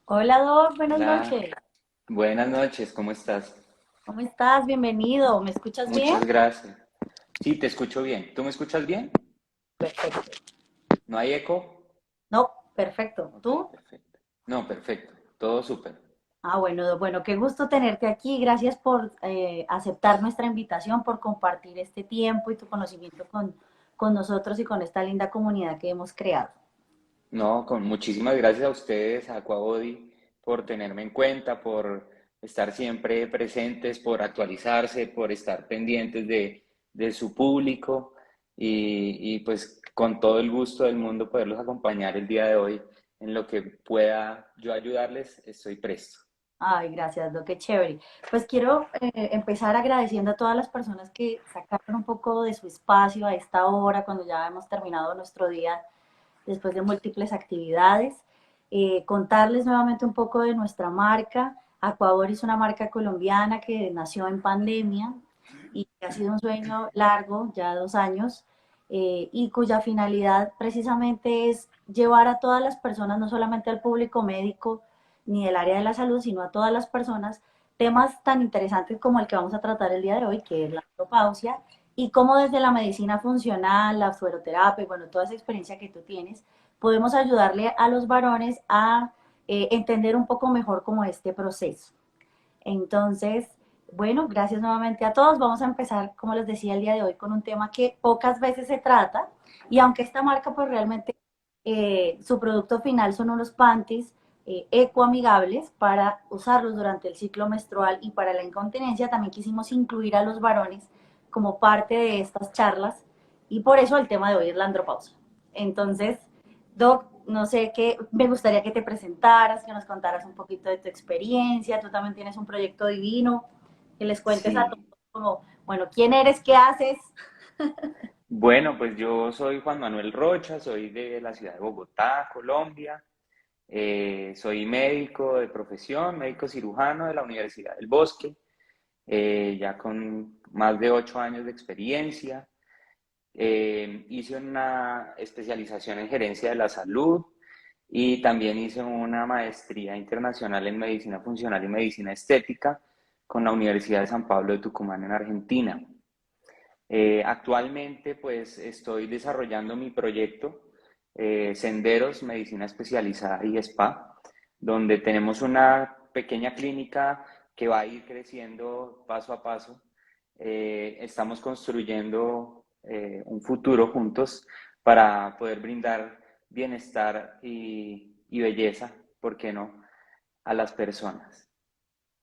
Hola, Doc, buenas Hola, noches. buenas noches, ¿cómo estás? ¿Cómo estás? Bienvenido. ¿Me escuchas bien? Muchas gracias. Sí, te escucho bien. ¿Tú me escuchas bien? Perfecto. ¿No hay eco? No, perfecto. Ok, ¿Tú? perfecto. No, perfecto. Todo súper. Ah, bueno, Doc, bueno, qué gusto tenerte aquí. Gracias por aceptar nuestra invitación, por compartir este tiempo y tu conocimiento con nosotros y con esta linda comunidad que hemos creado. No, con muchísimas gracias a ustedes, a Aquabody, por tenerme en cuenta, por estar siempre presentes, por actualizarse, por estar pendientes de su público y pues con todo el gusto del mundo poderlos acompañar el día de hoy en lo que pueda yo ayudarles, estoy presto. Ay, gracias, Doc, qué chévere. Pues quiero empezar agradeciendo a todas las personas que sacaron un poco de su espacio a esta hora, cuando ya hemos terminado nuestro día después de múltiples actividades. Contarles nuevamente un poco de nuestra marca. Aquabor es una marca colombiana que nació en pandemia y que ha sido un sueño largo, ya 2 años, y cuya finalidad precisamente es llevar a todas las personas, no solamente al público médico ni del área de la salud, sino a todas las personas, temas tan interesantes como el que vamos a tratar el día de hoy, que es la andropausia, y cómo desde la medicina funcional, la fluoroterapia, y bueno, toda esa experiencia que tú tienes, podemos ayudarle a los varones a entender un poco mejor como este proceso. Entonces, bueno, gracias nuevamente a todos. Vamos a empezar, como les decía el día de hoy, con un tema que pocas veces se trata. Y aunque esta marca, pues realmente su producto final son unos panties ecoamigables para usarlos durante el ciclo menstrual y para la incontinencia, también quisimos incluir a los varones como parte de estas charlas. Y por eso el tema de hoy es la andropausia. Entonces, Doc, no sé qué, me gustaría que te presentaras, que nos contaras un poquito de tu experiencia. Tú también tienes un proyecto divino, que les cuentes a todos Sí. como, bueno, quién eres, qué haces. Bueno, pues yo soy Juan Manuel Rocha, soy de la ciudad de Bogotá, Colombia. Soy médico de profesión, médico cirujano de la Universidad del Bosque, ya con más de 8 años de experiencia. Hice una especialización en gerencia de la salud y también hice una maestría internacional en medicina funcional y medicina estética con la Universidad de San Pablo de Tucumán en Argentina. Actualmente pues estoy desarrollando mi proyecto Senderos, Medicina Especializada y Spa, donde tenemos una pequeña clínica que va a ir creciendo paso a paso. Estamos construyendo un futuro juntos para poder brindar bienestar y belleza, ¿por qué no?, a las personas.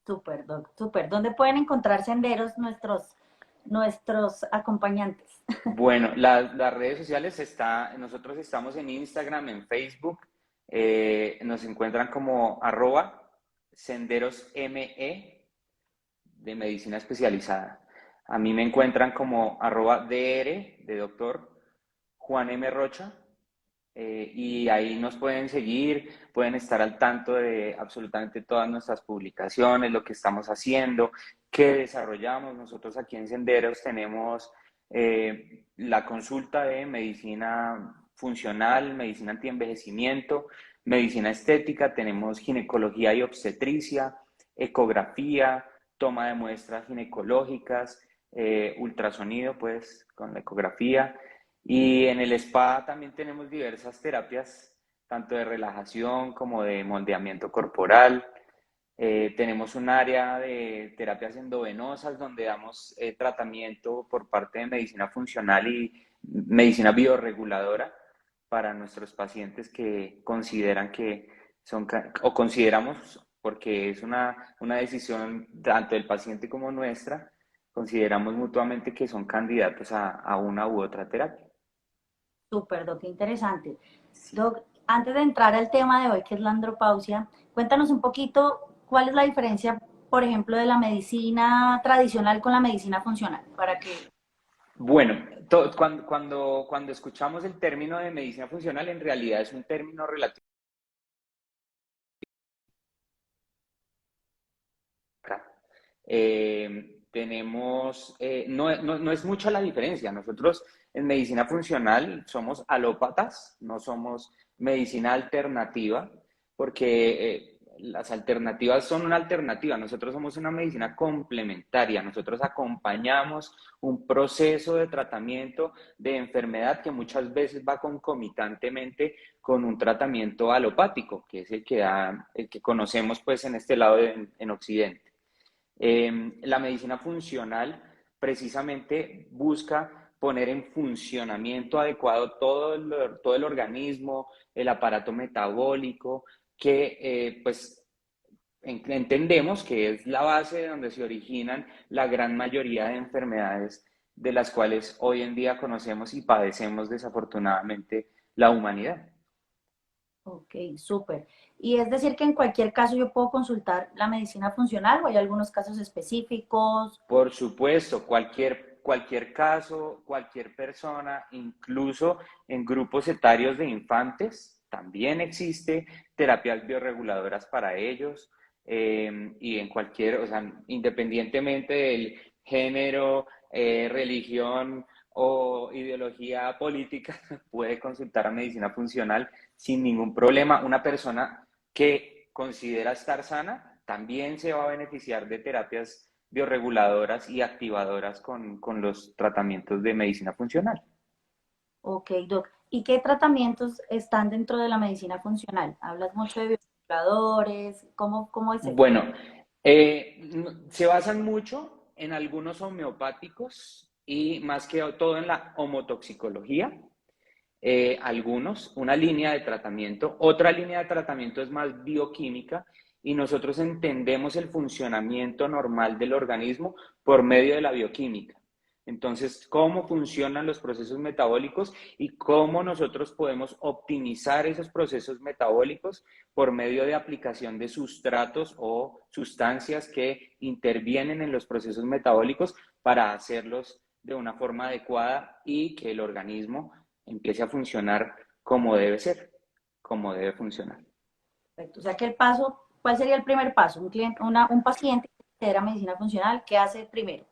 Súper, Doc, súper. ¿Dónde pueden encontrar senderos nuestros acompañantes? Bueno, las redes sociales nosotros estamos en Instagram, en Facebook, nos encuentran como @senderosme de medicina especializada. A mí me encuentran como @dr de doctor Juan M. Rocha, y ahí nos pueden seguir, pueden estar al tanto de absolutamente todas nuestras publicaciones, lo que estamos haciendo, qué desarrollamos. Nosotros aquí en Senderos tenemos la consulta de medicina funcional, medicina antienvejecimiento, medicina estética, tenemos ginecología y obstetricia, ecografía, toma de muestras ginecológicas, ultrasonido, pues con la ecografía. Y en el spa también tenemos diversas terapias, tanto de relajación como de moldeamiento corporal. Tenemos un área de terapias endovenosas donde damos tratamiento por parte de medicina funcional y medicina bioreguladora para nuestros pacientes que consideran que son, o consideramos, porque es una decisión tanto del paciente como nuestra, consideramos mutuamente que son candidatos a una u otra terapia. Súper, Doc, qué interesante. Sí. Doc, antes de entrar al tema de hoy, que es la andropausia, cuéntanos un poquito cuál es la diferencia, por ejemplo, de la medicina tradicional con la medicina funcional, para que... Bueno, cuando escuchamos el término de medicina funcional, en realidad es un término relativo. No es mucha la diferencia. Nosotros en medicina funcional somos alópatas, no somos medicina alternativa, porque las alternativas son una alternativa. Nosotros somos una medicina complementaria. Nosotros acompañamos un proceso de tratamiento de enfermedad que muchas veces va concomitantemente con un tratamiento alopático, que es el que conocemos pues en este lado en Occidente. La medicina funcional precisamente busca poner en funcionamiento adecuado todo el organismo, el aparato metabólico, que pues entendemos que es la base de donde se originan la gran mayoría de enfermedades de las cuales hoy en día conocemos y padecemos desafortunadamente la humanidad. Ok, súper. Y es decir que en cualquier caso yo puedo consultar la medicina funcional o hay algunos casos específicos. Por supuesto, cualquier caso, cualquier persona, incluso en grupos etarios de infantes, también existe terapias bioreguladoras para ellos y en cualquier, o sea, independientemente del género, religión o ideología política, puede consultar a medicina funcional sin ningún problema. Una persona que considera estar sana también se va a beneficiar de terapias bioreguladoras y activadoras con los tratamientos de medicina funcional. Ok, doc. ¿Y qué tratamientos están dentro de la medicina funcional? Hablas mucho de bioestimuladores, ¿cómo es eso? Bueno, se basan mucho en algunos homeopáticos y más que todo en la homotoxicología. Algunos, una línea de tratamiento, otra línea de tratamiento es más bioquímica y nosotros entendemos el funcionamiento normal del organismo por medio de la bioquímica. Entonces, cómo funcionan los procesos metabólicos y cómo nosotros podemos optimizar esos procesos metabólicos por medio de aplicación de sustratos o sustancias que intervienen en los procesos metabólicos para hacerlos de una forma adecuada y que el organismo empiece a funcionar como debe ser, como debe funcionar. Perfecto. O sea que el paso, ¿cuál sería el primer paso? Un paciente que considera medicina funcional, ¿qué hace primero?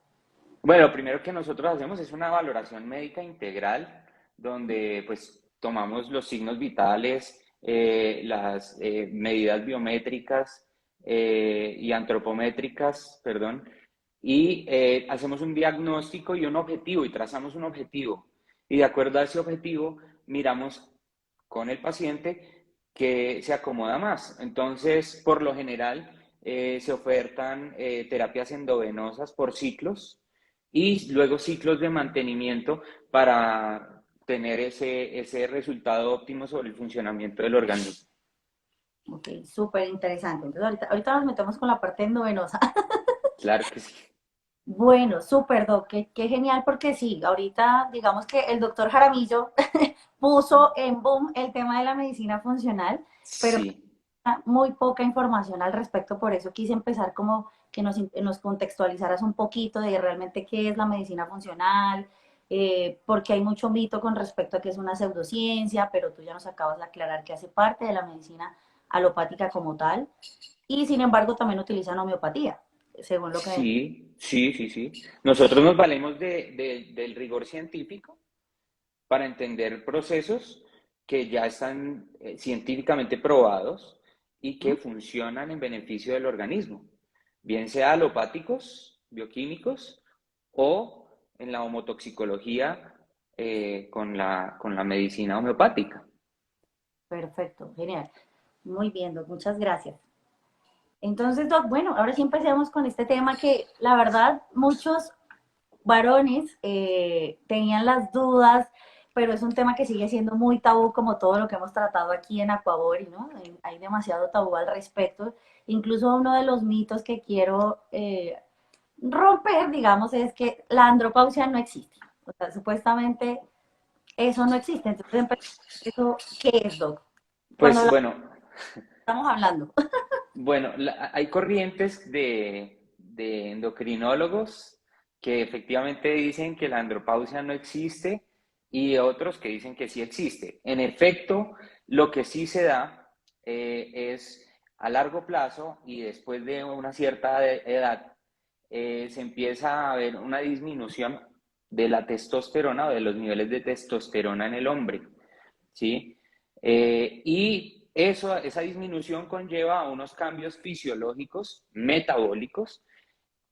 Bueno, lo primero que nosotros hacemos es una valoración médica integral, donde pues tomamos los signos vitales, las medidas biométricas y antropométricas, perdón, y hacemos un diagnóstico y un objetivo y trazamos un objetivo. Y de acuerdo a ese objetivo, miramos con el paciente que se acomoda más. Entonces, por lo general, se ofertan terapias endovenosas por ciclos y luego ciclos de mantenimiento para tener ese resultado óptimo sobre el funcionamiento del organismo. Ok, súper interesante. Entonces ahorita nos metemos con la parte endovenosa. Claro que sí. Bueno, súper, doc, qué genial porque sí, ahorita digamos que el doctor Jaramillo puso en boom el tema de la medicina funcional, pero Sí, muy poca información al respecto, por eso quise empezar como que nos contextualizaras un poquito de realmente qué es la medicina funcional, porque hay mucho mito con respecto a que es una pseudociencia, pero tú ya nos acabas de aclarar que hace parte de la medicina alopática como tal, y sin embargo también utilizan homeopatía, según lo que... sí. Nosotros nos valemos del rigor científico para entender procesos que ya están científicamente probados y que funcionan en beneficio del organismo, bien sea alopáticos, bioquímicos o en la homotoxicología con la medicina homeopática. Perfecto, genial. Muy bien, Doc, muchas gracias. Entonces, Doc, bueno, ahora sí empecemos con este tema que la verdad muchos varones tenían las dudas, pero es un tema que sigue siendo muy tabú como todo lo que hemos tratado aquí en Aquabori, ¿no? Hay demasiado tabú al respecto. Incluso uno de los mitos que quiero romper, digamos, es que la andropausia no existe. O sea, supuestamente eso no existe. Entonces, ¿eso qué es, Doc? Cuando Pues bueno, estamos hablando. bueno, hay corrientes de endocrinólogos que efectivamente dicen que la andropausia no existe y otros que dicen que sí existe. En efecto, lo que sí se da es a largo plazo y después de una cierta edad, se empieza a ver una disminución de la testosterona o de los niveles de testosterona en el hombre, ¿sí? Y esa disminución conlleva a unos cambios fisiológicos, metabólicos,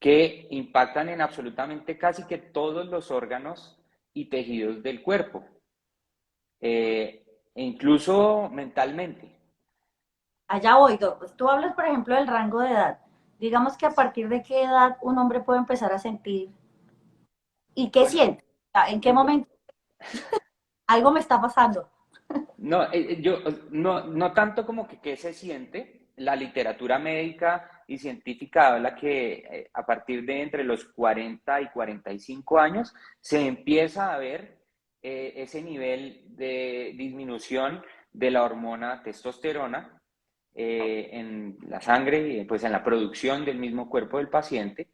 que impactan en absolutamente casi que todos los órganos y tejidos del cuerpo, e incluso mentalmente. Allá voy, Doc. Pues tú hablas, por ejemplo, del rango de edad. Digamos que a partir de qué edad un hombre puede empezar a sentir y qué Bueno, siente. O sea, ¿en qué momento algo me está pasando? no, yo no tanto como que qué se siente. La literatura médica y científica habla que a partir de entre los 40 y 45 años se empieza a ver ese nivel de disminución de la hormona testosterona en la sangre y pues en la producción del mismo cuerpo del paciente.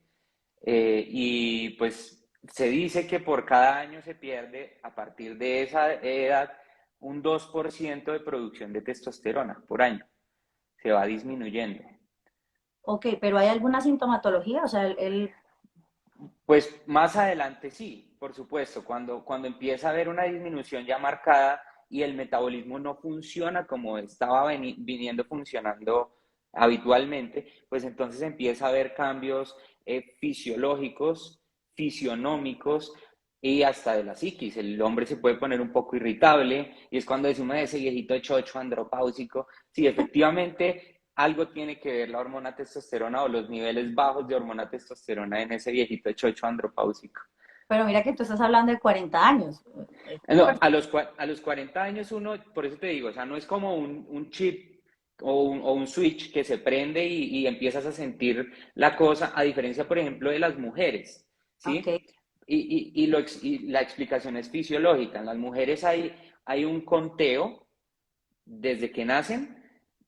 Y pues se dice que por cada año se pierde a partir de esa edad un 2% de producción de testosterona por año. Se va disminuyendo. Ok, pero ¿hay alguna sintomatología? O sea, Pues más adelante sí, por supuesto, cuando empieza a haber una disminución ya marcada y el metabolismo no funciona como estaba viniendo funcionando habitualmente, pues entonces empieza a haber cambios fisiológicos, fisionómicos y hasta de la psiquis. El hombre se puede poner un poco irritable y es cuando decimos ese viejito chocho andropáusico. Sí, efectivamente algo tiene que ver la hormona testosterona o los niveles bajos de hormona testosterona en ese viejito chocho andropáusico. pero mira que tú estás hablando de 40 años. No, a los 40 años uno, por eso te digo, o sea, no es como un chip o un switch que se prende y empiezas a sentir la cosa, a diferencia, por ejemplo, de las mujeres, Ok, ¿sí? Y la explicación es fisiológica. En las mujeres hay un conteo desde que nacen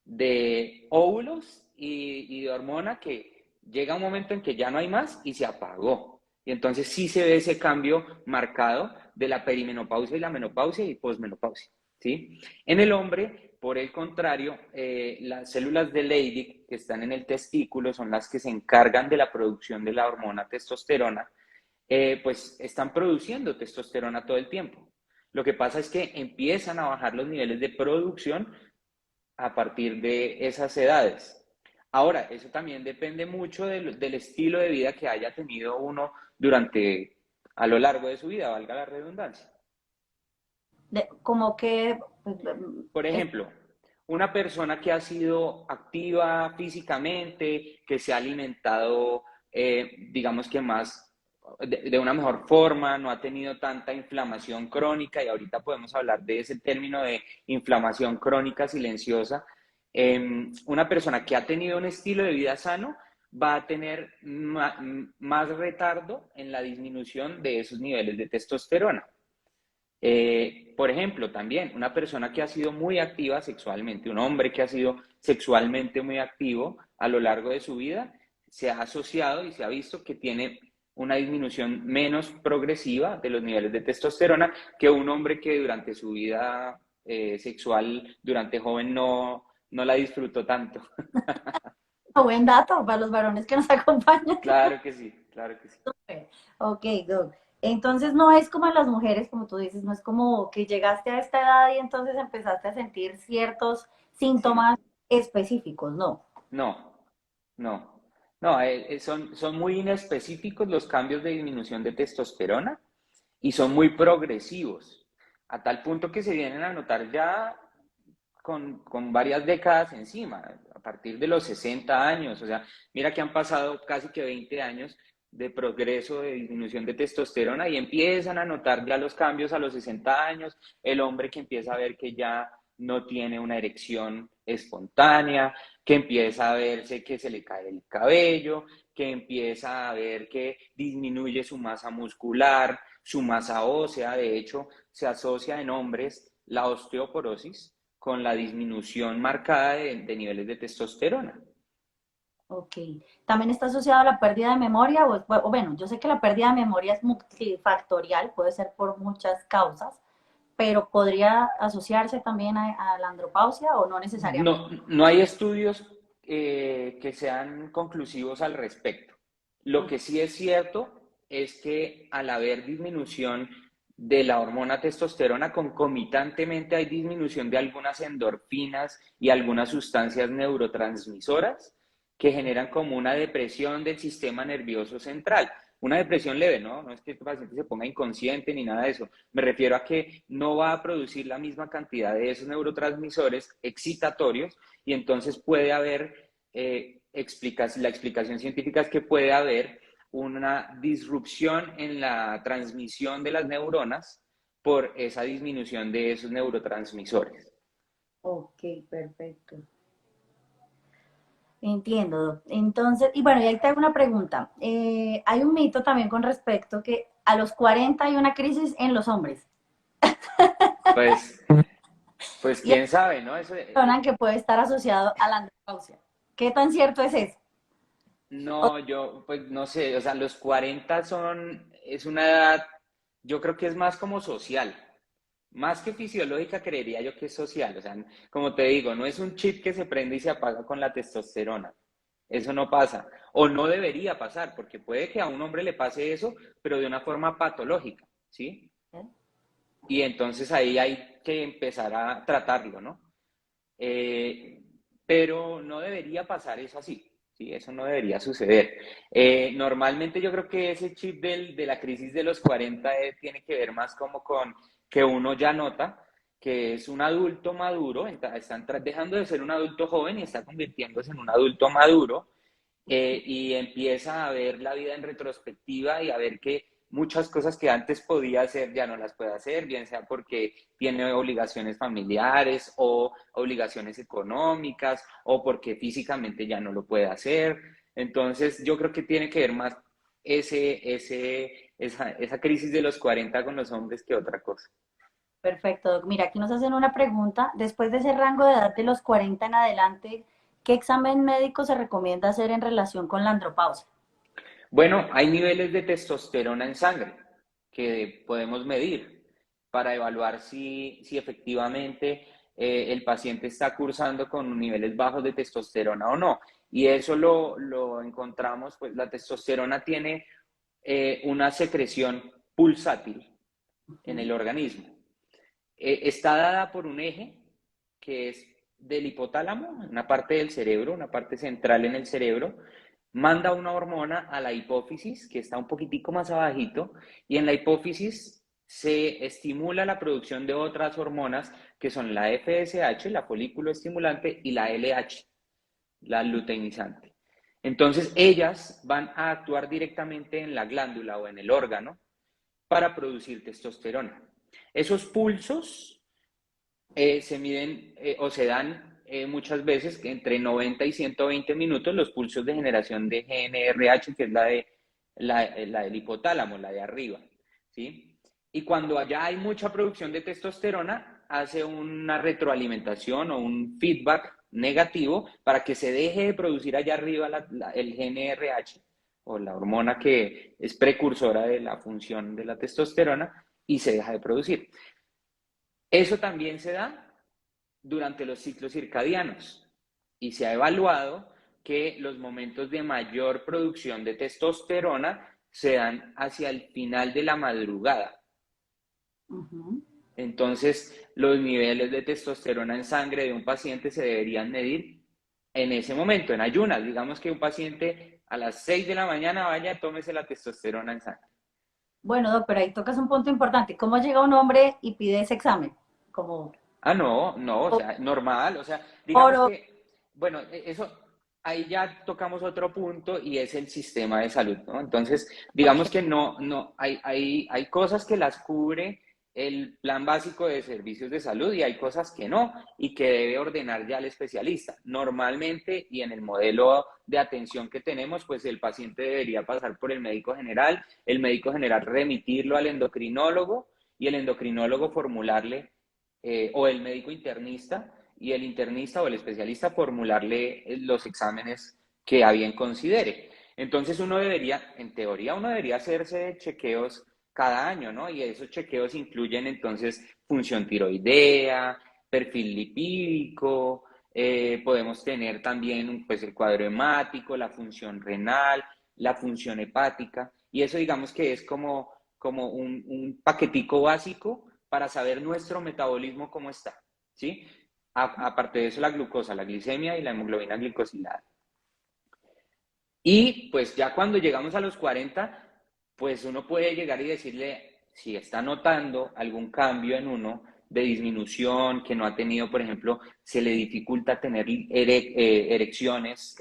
de óvulos y de hormona que llega un momento en que ya no hay más y se apagó. Y entonces sí se ve ese cambio marcado de la perimenopausia y la menopausia y posmenopausia, ¿sí? En el hombre, por el contrario, las células de Leydig que están en el testículo son las que se encargan de la producción de la hormona testosterona, pues están produciendo testosterona todo el tiempo. Lo que pasa es que empiezan a bajar los niveles de producción a partir de esas edades. Ahora, eso también depende mucho del estilo de vida que haya tenido uno durante, a lo largo de su vida, valga la redundancia. como que pues, Por es ejemplo, una persona que ha sido activa físicamente, que se ha alimentado, digamos que más de una mejor forma, no ha tenido tanta inflamación crónica, y ahorita podemos hablar de ese término de inflamación crónica silenciosa. Una persona que ha tenido un estilo de vida sano va a tener más retardo en la disminución de esos niveles de testosterona. Por ejemplo, también una persona que ha sido muy activa sexualmente, un hombre que ha sido sexualmente muy activo a lo largo de su vida, se ha asociado y se ha visto que tiene una disminución menos progresiva de los niveles de testosterona que un hombre que durante su vida sexual, durante joven, no la disfrutó tanto. un buen dato para los varones que nos acompañan. Claro que sí, claro que sí. Ok, Doc. Entonces no es como en las mujeres, como tú dices, no es como que llegaste a esta edad y entonces empezaste a sentir ciertos Sí, síntomas específicos, no. no, no. No, son muy inespecíficos los cambios de disminución de testosterona y son muy progresivos, a tal punto que se vienen a notar ya con varias décadas encima, a partir de los 60 años. O sea, mira que han pasado casi que 20 años de progreso de disminución de testosterona y empiezan a notar ya los cambios a los 60 años, el hombre que empieza a ver que ya no tiene una erección espontánea, que empieza a verse que se le cae el cabello, que empieza a ver que disminuye su masa muscular, su masa ósea. De hecho, se asocia en hombres la osteoporosis con la disminución marcada de niveles de testosterona. Ok. ¿También está asociado a la pérdida de memoria? O bueno, yo sé que la pérdida de memoria es multifactorial, puede ser por muchas causas, pero podría asociarse también a la andropausia o no necesariamente. No hay estudios que sean conclusivos al respecto. Lo Ok. que sí es cierto es que al haber disminución de la hormona testosterona, concomitantemente hay disminución de algunas endorfinas y algunas sustancias neurotransmisoras que generan como una depresión del sistema nervioso central. Una depresión leve, ¿no? No es que el paciente se ponga inconsciente ni nada de eso. Me refiero a que no va a producir la misma cantidad de esos neurotransmisores excitatorios y entonces puede haber, la explicación científica es que puede haber una disrupción en la transmisión de las neuronas por esa disminución de esos neurotransmisores. Ok, perfecto. Entiendo, Doc. Entonces, y bueno, y ahí te hago una pregunta. Hay un mito también con respecto que a los 40 hay una crisis en los hombres Pues, pues y quién sabe, ¿no? Eso, mencionan que puede estar asociado a la andropausia. ¿Qué tan cierto es eso? no, yo, pues no sé, o sea, los 40 es una edad, yo creo que es más como social, más que fisiológica, creería yo que es social, o sea, como te digo, no es un chip que se prende y se apaga con la testosterona, eso no pasa, o no debería pasar, porque puede que a un hombre le pase eso, pero de una forma patológica, ¿sí? ¿Eh? Y entonces ahí hay que empezar a tratarlo, ¿no? Eh, pero no debería pasar eso así, ¿sí? Eso no debería suceder. Normalmente yo creo que ese chip de la crisis de los 40 tiene que ver más como con que uno ya nota que es un adulto maduro, están dejando de ser un adulto joven y está convirtiéndose en un adulto maduro, y empieza a ver la vida en retrospectiva y a ver que muchas cosas que antes podía hacer ya no las puede hacer, bien sea porque tiene obligaciones familiares o obligaciones económicas o porque físicamente ya no lo puede hacer. Entonces yo creo que tiene que ver más esa crisis de los 40 con los hombres que otra cosa. Perfecto, Doc. Mira, aquí nos hacen una pregunta. Después de ese rango de edad de los 40 en adelante, ¿qué examen médico se recomienda hacer en relación con la andropausia? Bueno, hay niveles de testosterona en sangre que podemos medir para evaluar si efectivamente el paciente está cursando con niveles bajos de testosterona o no. Y eso lo encontramos, pues la testosterona tiene una secreción pulsátil en Ujú. el organismo. Está dada por un eje que es del hipotálamo, una parte del cerebro, una parte central en el cerebro, manda una hormona a la hipófisis, que está un poquitico más abajito, y en la hipófisis se estimula la producción de otras hormonas que son la FSH, la folículo estimulante, y la LH, la luteinizante. Entonces, ellas van a actuar directamente en la glándula o en el órgano para producir testosterona. Esos pulsos se miden o se dan muchas veces entre 90 y 120 minutos los pulsos de generación de GNRH, que es la del hipotálamo, la de arriba, ¿sí? Y cuando allá hay mucha producción de testosterona, hace una retroalimentación o un feedback negativo para que se deje de producir allá arriba el GNRH o la hormona que es precursora de la función de la testosterona y se deja de producir. Eso también se da durante los ciclos circadianos y se ha evaluado que los momentos de mayor producción de testosterona se dan hacia el final de la madrugada. Ujú. Entonces, los niveles de testosterona en sangre de un paciente se deberían medir en ese momento, en ayunas. Digamos que un paciente a las 6 de la mañana vaya, tómese la testosterona en sangre. Bueno, Doc, pero ahí tocas un punto importante. ¿Cómo llega un hombre y pide ese examen? Como Ah, no, no, o sea, normal, o sea, digamos oro. que, bueno, eso, ahí ya tocamos otro punto y es el sistema de salud, ¿no? Entonces, digamos que hay cosas que las cubre el plan básico de servicios de salud y hay cosas que no y que debe ordenar ya el especialista. Normalmente y en el modelo de atención que tenemos, pues el paciente debería pasar por el médico general remitirlo al endocrinólogo y el endocrinólogo formularle o el médico internista y el internista o el especialista formularle los exámenes que a bien considere. Entonces uno debería, en teoría, uno debería hacerse chequeos cada año, ¿no? Y esos chequeos incluyen entonces función tiroidea, perfil lipídico, podemos tener también pues el cuadro hemático, la función renal, la función hepática, y eso digamos que es como como un paquetico básico para saber nuestro metabolismo cómo está, ¿sí? Aparte de eso, la glucosa, la glicemia y la hemoglobina glicosilada. Y pues ya cuando llegamos a los 40, pues uno puede llegar y decirle si está notando algún cambio en uno de disminución, que no ha tenido, por ejemplo, se le dificulta tener erecciones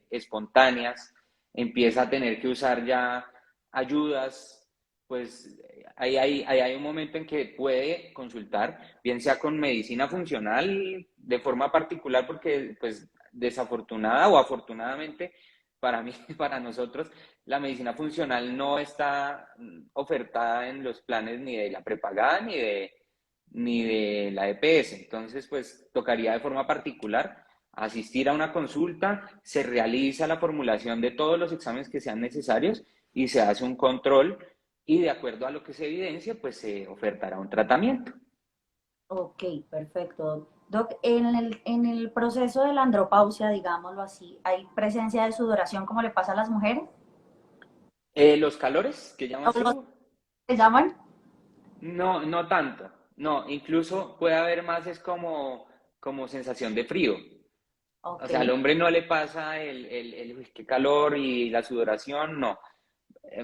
espontáneas, empieza a tener que usar ya ayudas, pues ahí hay un momento en que puede consultar, bien sea con medicina funcional de forma particular, porque pues desafortunada o afortunadamente para mí, para nosotros, la medicina funcional no está ofertada en los planes ni de la prepagada ni de la EPS. Entonces, pues tocaría de forma particular asistir a una consulta, se realiza la formulación de todos los exámenes que sean necesarios y se hace un control y de acuerdo a lo que se evidencia, pues se ofertará un tratamiento. Ok, perfecto. Doc, en el proceso de la andropausia, digámoslo así, ¿hay presencia de sudoración como le pasa a las mujeres? Los calores que ¿O llamas los tú, que llaman? no, no tanto. No, incluso puede haber más, es como sensación de frío. O Ok, sea, al hombre no le pasa "Uy, qué calor y la sudoración, no.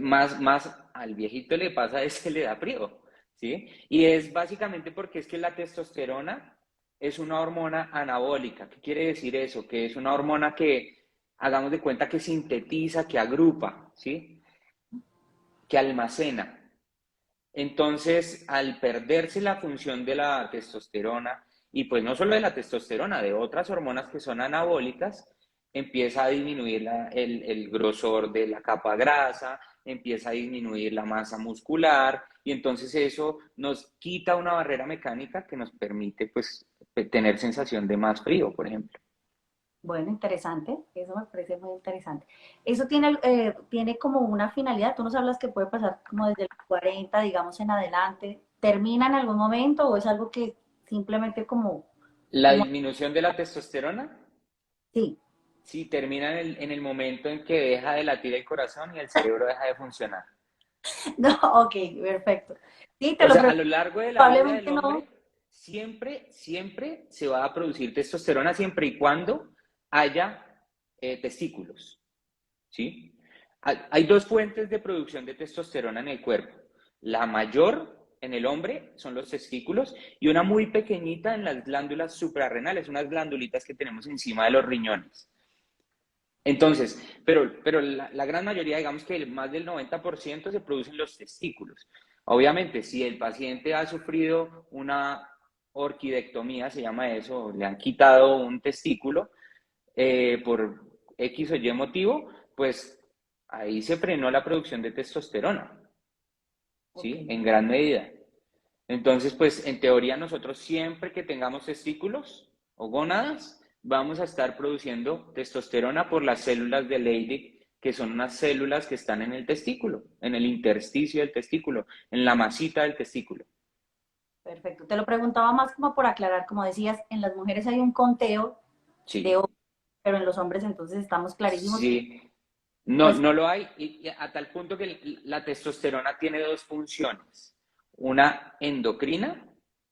Más al viejito le pasa es que le da frío, ¿sí? Y es básicamente porque es que la testosterona es una hormona anabólica. ¿Qué quiere decir eso? Que es una hormona que, hagamos de cuenta que sintetiza, que agrupa, ¿sí? Que almacena. Entonces, al perderse la función de la testosterona, y pues no solo de la testosterona, de otras hormonas que son anabólicas, empieza a disminuir el grosor de la capa grasa, empieza a disminuir la masa muscular, y entonces eso nos quita una barrera mecánica que nos permite pues tener sensación de más frío, por ejemplo. bueno, interesante, eso me parece muy interesante. Eso tiene, tiene como una finalidad, tú nos hablas que puede pasar como desde los 40, digamos, en adelante, ¿termina en algún momento o es algo que simplemente La como, disminución de la testosterona sí, sí termina en el momento en que deja de latir el corazón y el cerebro deja de funcionar. no, ok, perfecto. Sí, te O lo sea, a pregunto, lo largo de la vida del probablemente no. hombre, siempre se va a producir testosterona siempre y cuando haya testículos, ¿sí? Hay dos fuentes de producción de testosterona en el cuerpo. La mayor en el hombre son los testículos y una muy pequeñita en las glándulas suprarrenales, unas glandulitas que tenemos encima de los riñones. Entonces, pero la gran mayoría, digamos que más del 90% se producen los testículos. Obviamente, si el paciente ha sufrido una orquidectomía, se llama eso, le han quitado un testículo por X o Y motivo, pues ahí se frenó la producción de testosterona, Ok, ¿sí? En gran medida. Entonces, pues en teoría nosotros siempre que tengamos testículos o gónadas, vamos a estar produciendo testosterona por las células de Leydig, que son unas células que están en el testículo, en el intersticio del testículo, en la masita del testículo. perfecto. Te lo preguntaba más como por aclarar, como decías, en las mujeres hay un conteo de Sí, hombres, pero en los hombres entonces estamos clarísimos que, sí. No, pues, no lo hay y a tal punto que la testosterona tiene dos funciones. Una endocrina,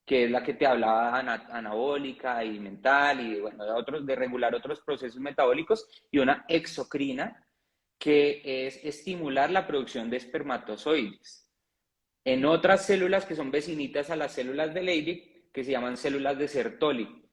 que es la que te hablaba anabólica y mental y bueno, de regular otros procesos metabólicos, y una exocrina, que es estimular la producción de espermatozoides en otras células que son vecinitas a las células de Leydig, que se llaman células de Sertoli.